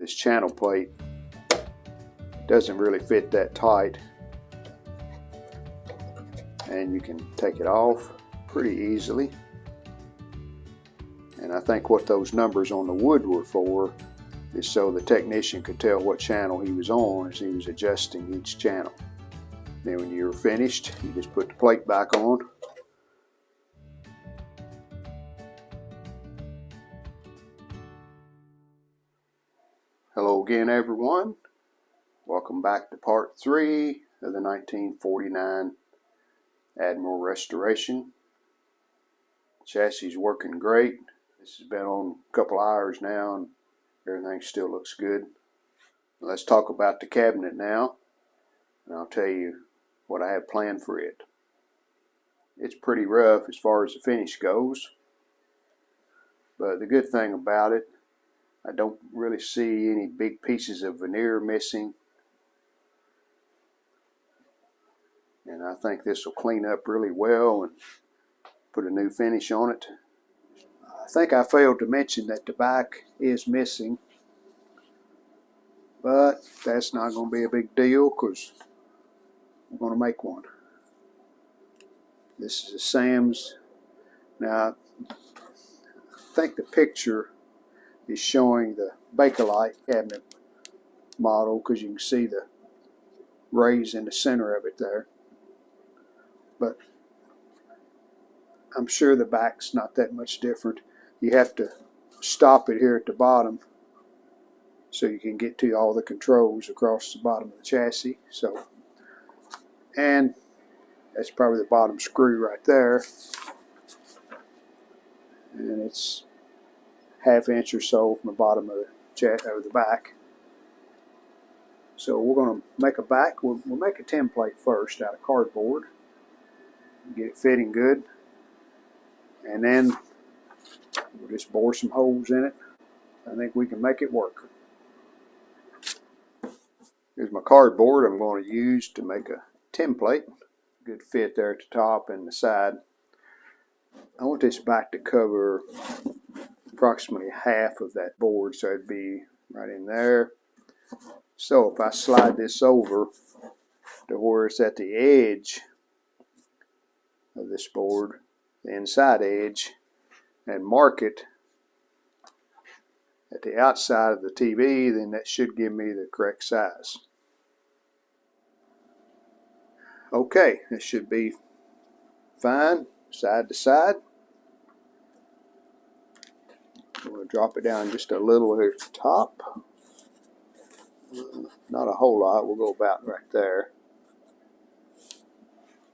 This channel plate doesn't really fit that tight, and you can take it off pretty easily. And I think what those numbers on the wood were for is so the technician could tell what channel he was on as he was adjusting each channel. Then when you're finished, you just put the plate back on. Hello again, everyone. Welcome back to part 3 of the 1949 Admiral restoration. Chassis is working great. This has been on a couple hours now and everything still looks good. Let's talk about the cabinet now, and I'll tell you what I have planned for it. It's pretty rough as far as the finish goes, but the good thing about it, I don't really see any big pieces of veneer missing, and I think this will clean up really well and put a new finish on it. I think I failed to mention that the back is missing, but that's not going to be a big deal because I'm going to make one. This is a Sam's. Now, I think the picture is showing the Bakelite cabinet model because you can see the rays in the center of it there. But I'm sure the back's not that much different. You have to stop it here at the bottom so you can get to all the controls across the bottom of the chassis. So, and that's probably the bottom screw right there, and it's ½ inch or so from the bottom of the back. So we're going to make a back. We'll make a template first out of cardboard, get it fitting good, and then we'll just bore some holes in it. I think we can make it work. Here's my cardboard I'm going to use to make a template. Good fit there at the top and the side. I want this back to cover approximately half of that board, so it'd be right in there. So if I slide this over to where it's at the edge of this board, the inside edge, and mark it at the outside of the TV, then that should give me the correct size. Okay, this should be fine side to side. I'm going to drop it down just a little here at the top. Not a whole lot, we'll go about right there.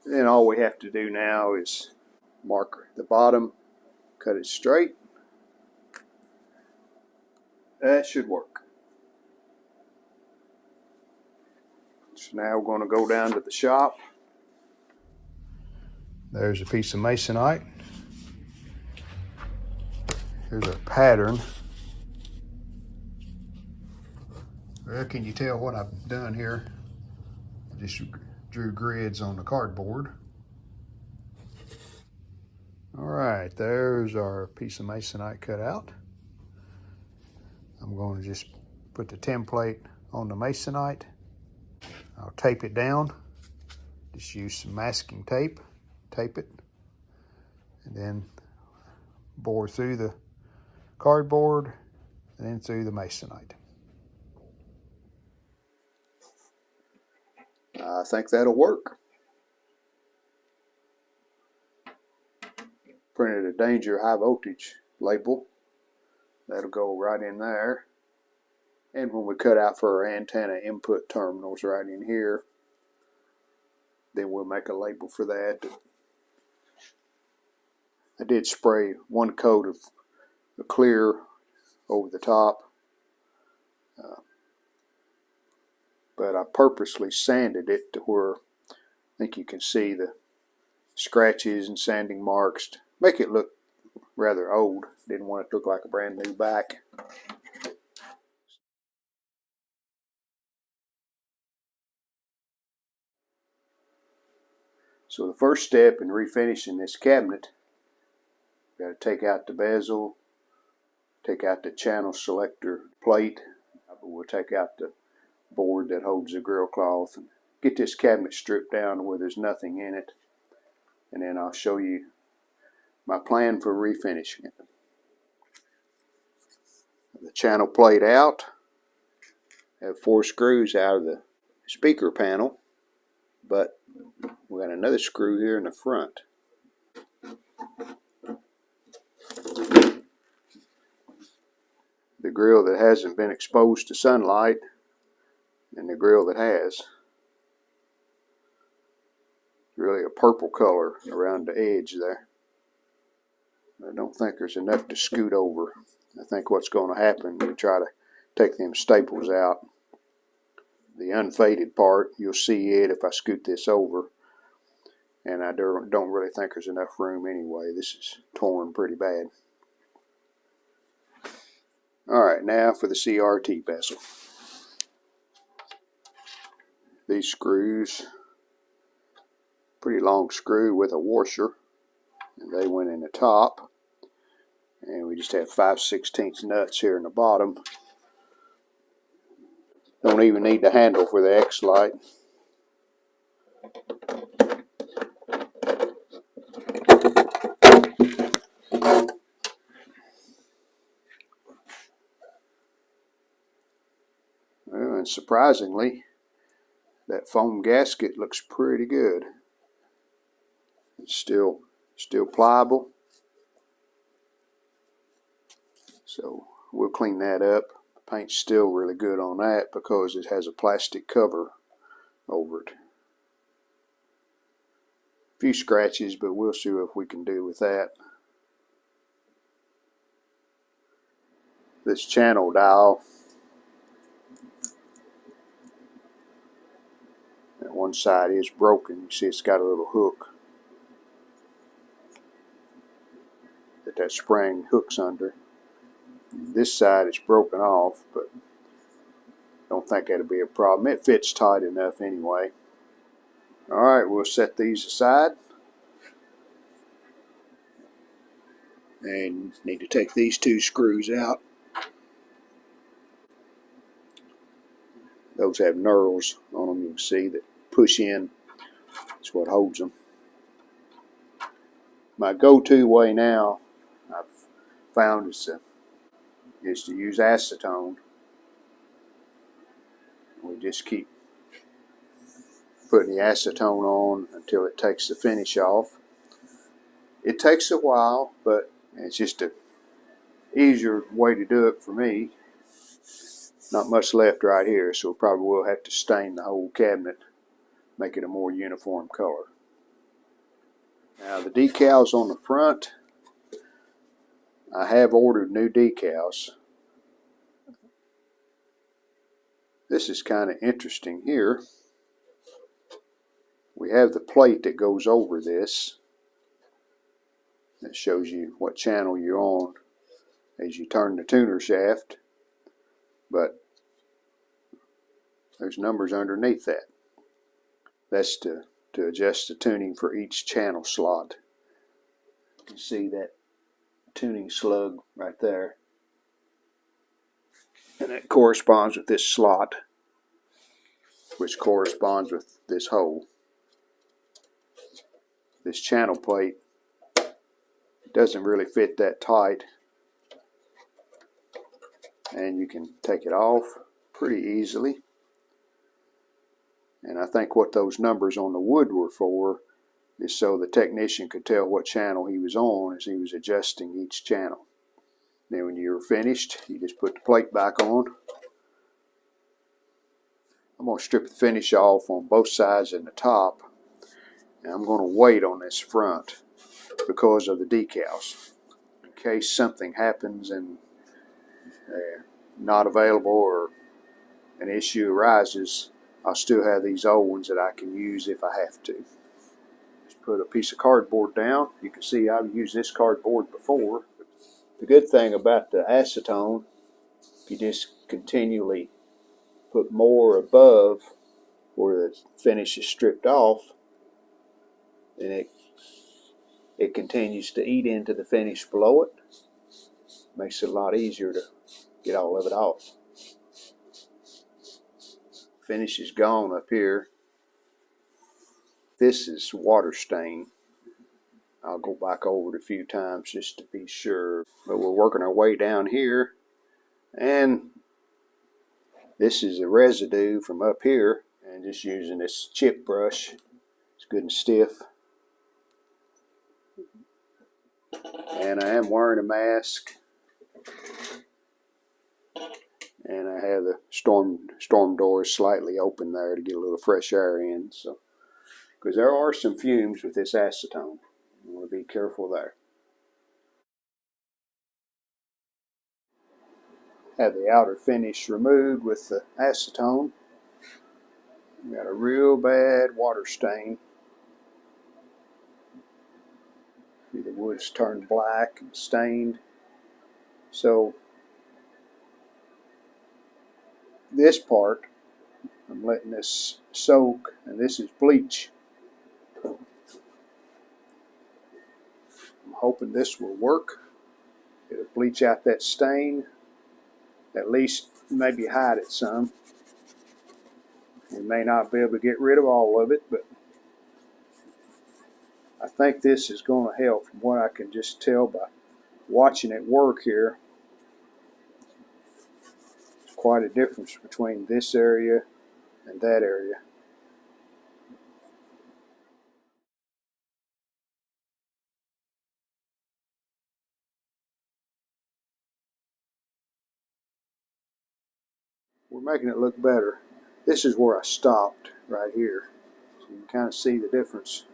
And then all we have to do now is mark the bottom, cut it straight. That should work. So now we're going to go down to the shop. There's a piece of masonite. Here's a pattern. Well, can you tell what I've done here? I just drew grids on the cardboard. Alright, there's our piece of masonite cut out. I'm going to just put the template on the masonite. I'll tape it down. Just use some masking tape, tape it, and then bore through the cardboard and then through the masonite. I think that'll work. Printed a danger high voltage label. That'll go right in there. And when we cut out for our antenna input terminals right in here, then we'll make a label for that. I did spray one coat of the clear over the top, but I purposely sanded it to where I think you can see the scratches and sanding marks to make it look rather old. Didn't want it to look like a brand new back. So the first step in refinishing this cabinet, you got to take out the bezel, take out the channel selector plate. I take out the board that holds the grill cloth and get this cabinet stripped down to where there's nothing in it, and then I'll show you my plan for refinishing it. The channel plate out. I have 4 screws out of the speaker panel, but we got another screw here in the front. The grill that hasn't been exposed to sunlight and the grill that has. Really a purple color around the edge there. I don't think there's enough to scoot over. I think what's going to happen, we try to take them staples out. The unfaded part, you'll see it if I scoot this over. And I don't really think there's enough room anyway. This is torn pretty bad. Alright, now for the CRT bezel. These screws, pretty long screw with a washer, and they went in the top. And we just have 5/16 nuts here in the bottom. Don't even need the handle for the X-light. Well, and surprisingly, that foam gasket looks pretty good. It's still pliable. So we'll clean that up. The paint's still really good on that because it has a plastic cover over it. A few scratches, but we'll see what we can do with that. This channel dial, that one side is broken. You see it's got a little hook that spring hooks under. This side is broken off, but don't think that'll be a problem. It fits tight enough anyway. Alright, we'll set these aside. And need to take these 2 screws out. Those have knurls on them, you can see, that push in. That's what holds them. My go-to way now, I've found, is to use acetone. We just keep putting the acetone on until it takes the finish off. It takes a while, but it's just an easier way to do it for me. Not much left right here, so we probably will have to stain the whole cabinet, make it a more uniform color. Now the decals on the front, I have ordered new decals. This is kind of interesting here. We have the plate that goes over this. That shows you what channel you're on as you turn the tuner shaft. But there's numbers underneath that. That's to adjust the tuning for each channel slot. You can see that tuning slug right there. And that corresponds with this slot, which corresponds with this hole. This channel plate doesn't really fit that tight, and you can take it off pretty easily. And I think what those numbers on the wood were for is so the technician could tell what channel he was on as he was adjusting each channel. Then when you're finished, you just put the plate back on. I'm going to strip the finish off on both sides and the top. And I'm going to wait on this front because of the decals. In case something happens and they're not available or an issue arises, I'll still have these old ones that I can use if I have to. Just put a piece of cardboard down. You can see I've used this cardboard before. The good thing about the acetone, if you just continually put more above where the finish is stripped off, then it continues to eat into the finish below it. Makes it a lot easier to get all of it off. Finish is gone up here. This is water stain. I'll go back over it a few times just to be sure. But we're working our way down here, and this is a residue from up here, and just using this chip brush. It's good and stiff. And I am wearing a mask, and I have the storm doors slightly open there to get a little fresh air in. So, because there are some fumes with this acetone, you want to be careful there. Have the outer finish removed with the acetone. We got a real bad water stain. The wood's turned black and stained. So this part, I'm letting this soak, and this is bleach. I'm hoping this will work. It'll bleach out that stain, at least maybe hide it some. We may not be able to get rid of all of it, but I think this is going to help from what I can just tell by watching it work here. There's quite a difference between this area and that area. We're making it look better. This is where I stopped right here. So you can kind of see the difference.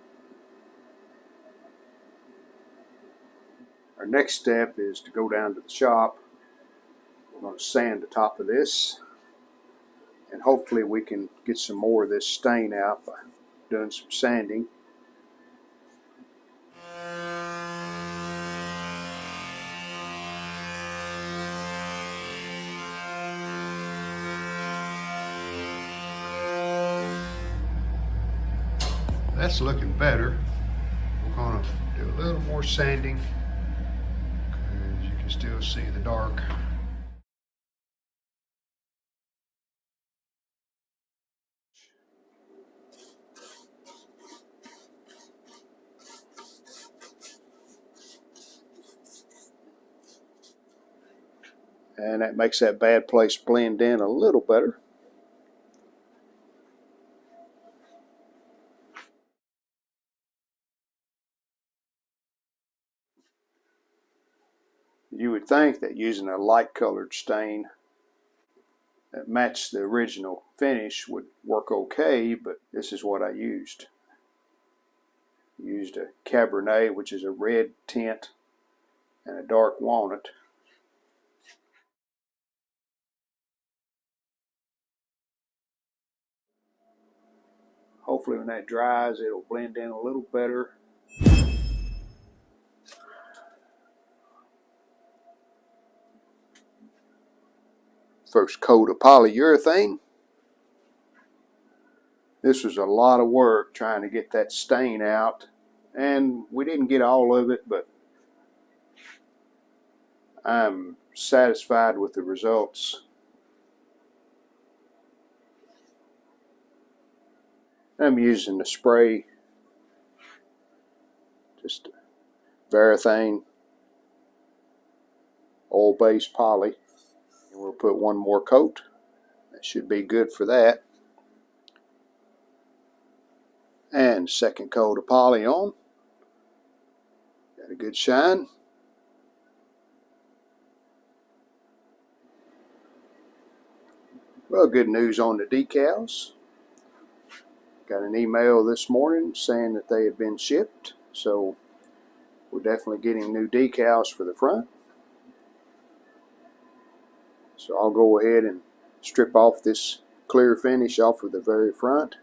Our next step is to go down to the shop. We're going to sand the top of this, and hopefully we can get some more of this stain out by doing some sanding. That's looking better. We're going to do a little more sanding because you can still see the dark. And that makes that bad place blend in a little better. You would think that using a light colored stain that matched the original finish would work okay, but this is what I used. I used a Cabernet, which is a red tint, and a dark walnut. Hopefully when that dries, it'll blend in a little better. First coat of polyurethane. This was a lot of work trying to get that stain out, and we didn't get all of it, but I'm satisfied with the results. I'm using the spray, just Varathane oil-based poly, and we'll put one more coat. That should be good for that. And second coat of poly on. Got a good shine. Well, good news on the decals. Got an email this morning saying that they had been shipped, so we're definitely getting new decals for the front. So I'll go ahead and strip off this clear finish off of the very front.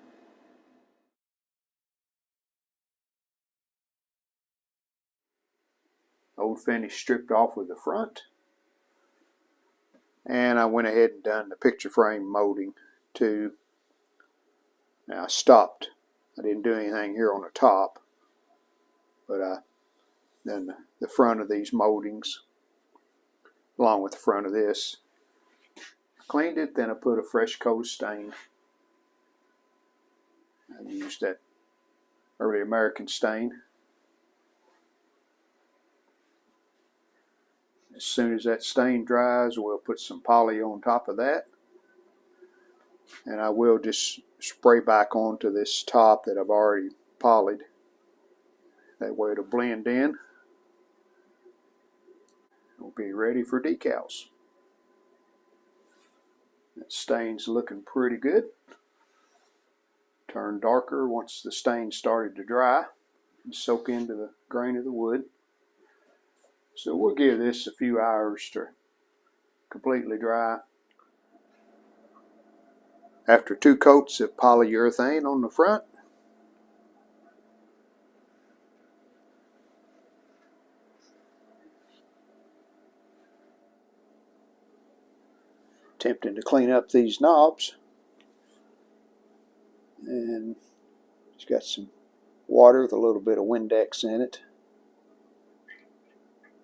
Old finish stripped off with the front. And I went ahead and done the picture frame molding too. Now I stopped. I didn't do anything here on the top, but I done the front of these moldings along with the front of this. Cleaned it, then I put a fresh coat of stain I used that early American stain. As soon as that stain dries, we'll put some poly on top of that. And I will just spray back onto this top that I've already polyed. That way it'll blend in. We'll be ready for decals. That stain's looking pretty good. Turn darker once the stain started to dry and soak into the grain of the wood. So we'll give this a few hours to completely dry. After 2 coats of polyurethane on the front, attempting to clean up these knobs, and it's got some water with a little bit of Windex in it.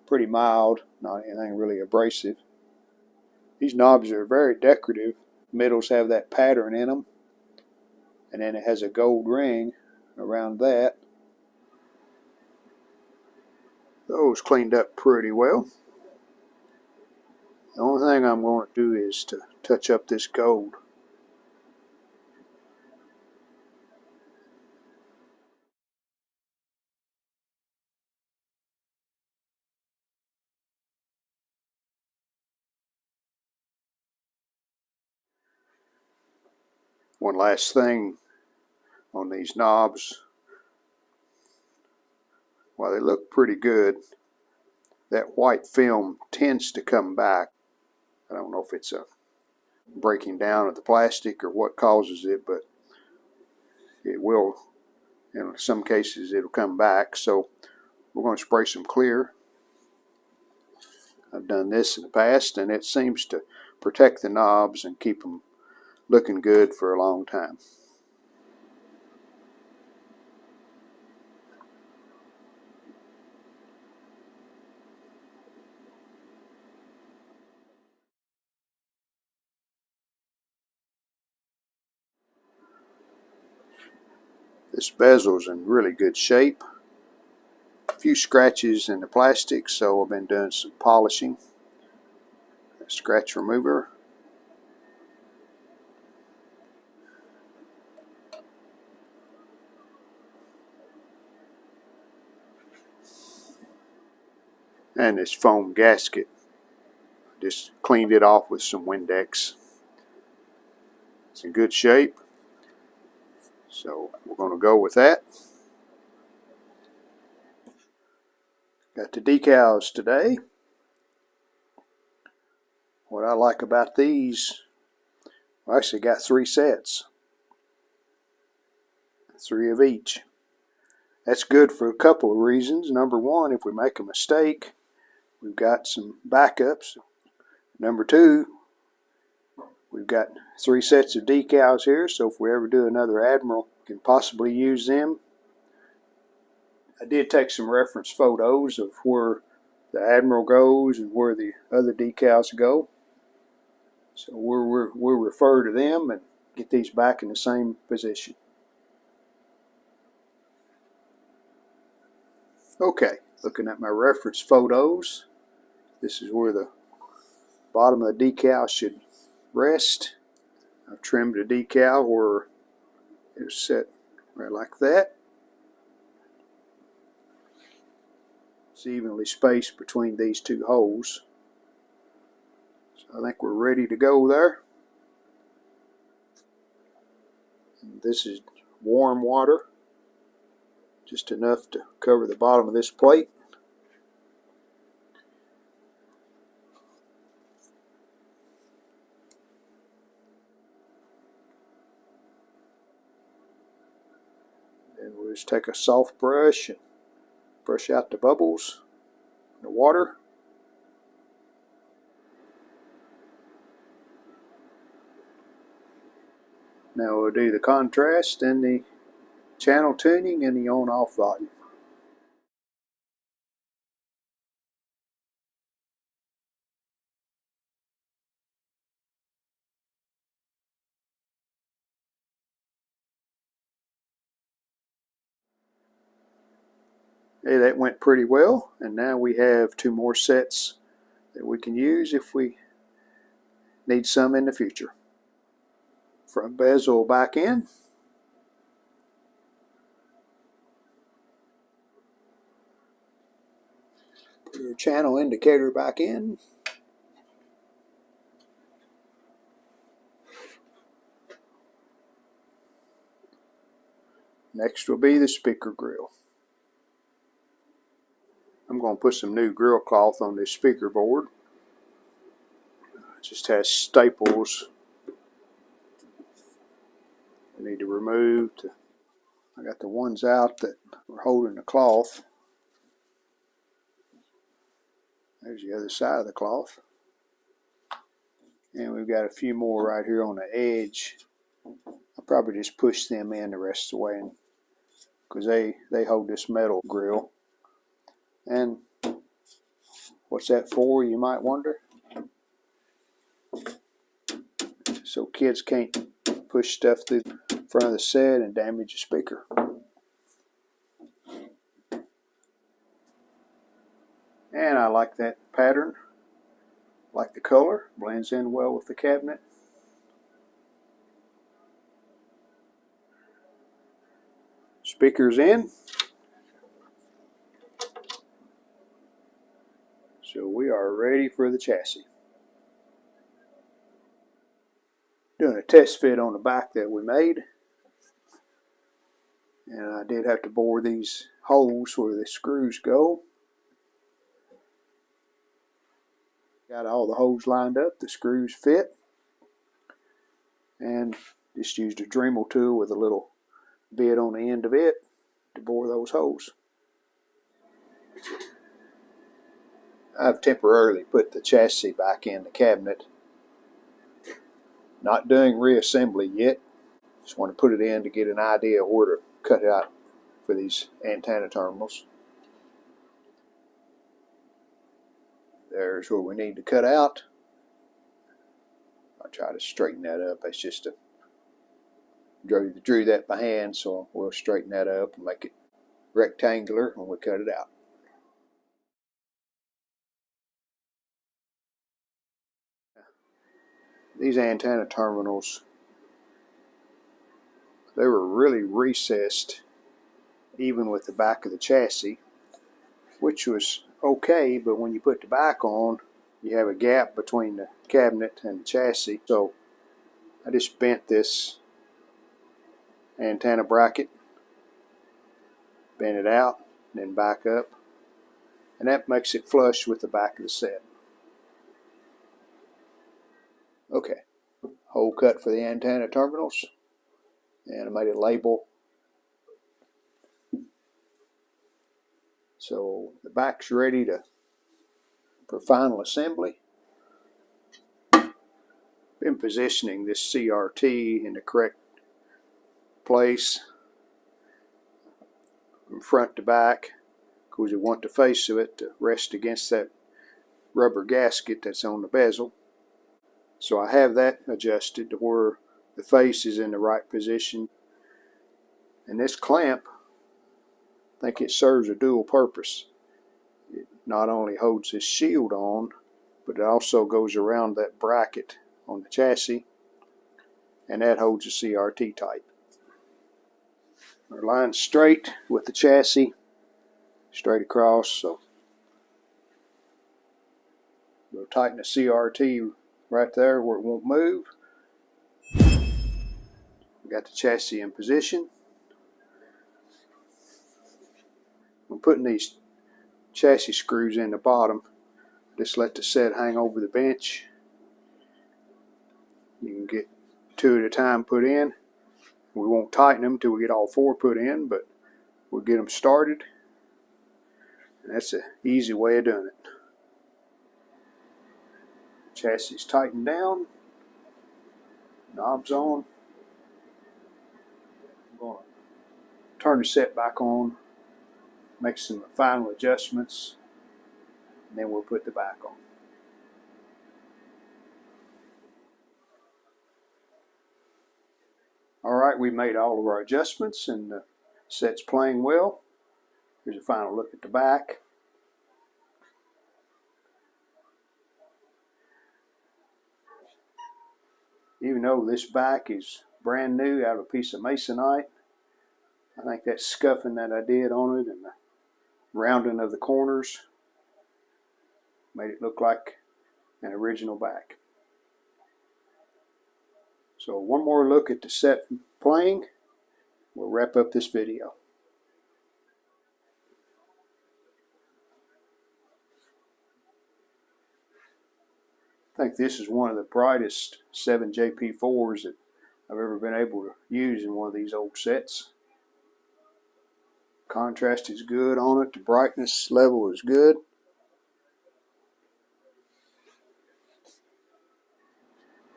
Pretty mild, not anything really abrasive. These knobs are very decorative. Middles have that pattern in them, and then it has a gold ring around that. Those cleaned up pretty well. The only thing I'm going to do is to touch up this gold. One last thing on these knobs. While they look pretty good, that white film tends to come back. I don't know if it's a breaking down of the plastic or what causes it, but it will. In some cases it'll come back, so we're going to spray some clear. I've done this in the past, and it seems to protect the knobs and keep them looking good for a long time. This bezel's in really good shape. A few scratches in the plastic, so I've been doing some polishing. A scratch remover. And this foam gasket. Just cleaned it off with some Windex. It's in good shape, so we're going to go with that. Got the decals today. What I like about these, I actually got 3 sets. 3 of each. That's good for a couple of reasons. Number one, if we make a mistake, we've got some backups. Number two, we've got 3 sets of decals here, so if we ever do another Admiral, we can possibly use them. I did take some reference photos of where the Admiral goes and where the other decals go. So we'll refer to them and get these back in the same position. Okay, looking at my reference photos, this is where the bottom of the decal should rest. I've trimmed the decal where it's set right like that. It's evenly spaced between these 2 holes. So I think we're ready to go there. And this is warm water, just enough to cover the bottom of this plate. And we'll just take a soft brush and brush out the bubbles in the water. Now we'll do the contrast and the channel tuning and the on-off volume. Hey, that went pretty well, and now we have 2 more sets that we can use if we need some in the future. Front bezel back in. Put your channel indicator back in. Next will be the speaker grill. I'm going to put some new grill cloth on this speaker board. It just has staples I need to remove. I got the ones out that were holding the cloth. There's the other side of the cloth. And we've got a few more right here on the edge. I'll probably just push them in the rest of the way because they hold this metal grill. And what's that for, you might wonder? So kids can't push stuff through the front of the set and damage the speaker. And I like that pattern. Like the color, blends in well with the cabinet. Speakers in. So we are ready for the chassis. Doing a test fit on the back that we made. And I did have to bore these holes where the screws go. Got all the holes lined up, the screws fit. And just used a Dremel tool with a little bit on the end of it to bore those holes. I've temporarily put the chassis back in the cabinet. Not doing reassembly yet. Just want to put it in to get an idea of where to cut out for these antenna terminals. There's where we need to cut out. I'll try to straighten that up. That's just drew that by hand, so we'll straighten that up and make it rectangular when we cut it out. These antenna terminals, they were really recessed even with the back of the chassis, which was okay, but when you put the back on, you have a gap between the cabinet and the chassis. So I just bent this antenna bracket, bent it out, then back up, and that makes it flush with the back of the set. Okay, hole cut for the antenna terminals, and I made a label. So the back's ready for final assembly. Been positioning this CRT in the correct place from front to back because we want the face of it to rest against that rubber gasket that's on the bezel. So I have that adjusted to where the face is in the right position. And this clamp, I think it serves a dual purpose. It not only holds this shield on, but it also goes around that bracket on the chassis, and that holds the CRT tight. Our line's straight with the chassis, straight across, so we'll tighten the CRT right there where it won't move. We got the chassis in position. I'm putting these chassis screws in the bottom. Just let the set hang over the bench. You can get 2 at a time put in. We won't tighten them until we get all 4 put in, but we'll get them started. And that's an easy way of doing it. Chassis tightened down. Knobs on. I'm going to turn the set back on, make some final adjustments, and then we'll put the back on. Alright, we made all of our adjustments and the set's playing well. Here's a final look at the back. Even though this back is brand new out of a piece of masonite, I think that scuffing that I did on it and the rounding of the corners made it look like an original back. So one more look at the set playing. We'll wrap up this video. I think this is one of the brightest 7JP4s that I've ever been able to use in one of these old sets. Contrast is good on it. The brightness level is good.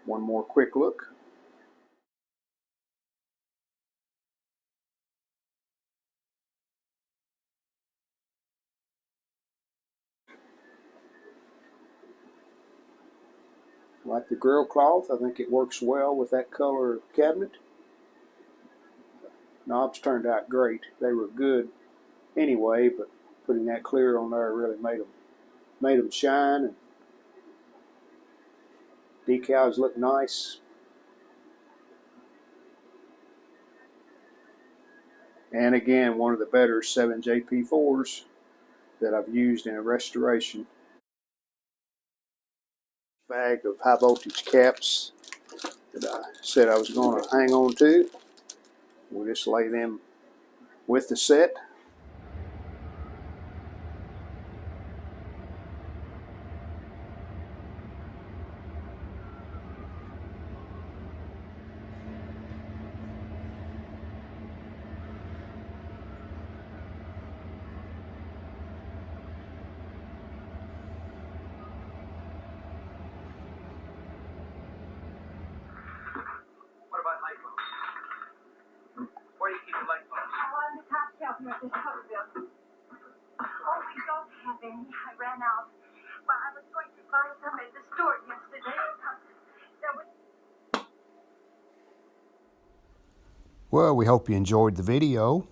One more quick look. Like the grill cloth, I think it works well with that color cabinet. Knobs turned out great. They were good anyway, but putting that clear on there really made them shine, and decals look nice. And again, one of the better 7JP4s that I've used in a restoration. Bag of high voltage caps that I said I was going to hang on to. We'll just lay them with the set. Where do you keep the light bulbs? Oh, on the top shelf near this cover bill. Oh, we don't have any. I ran out. Well, I was going to buy some at the store yesterday. Well, we hope you enjoyed the video.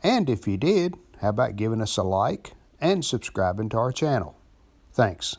And if you did, how about giving us a like and subscribing to our channel? Thanks.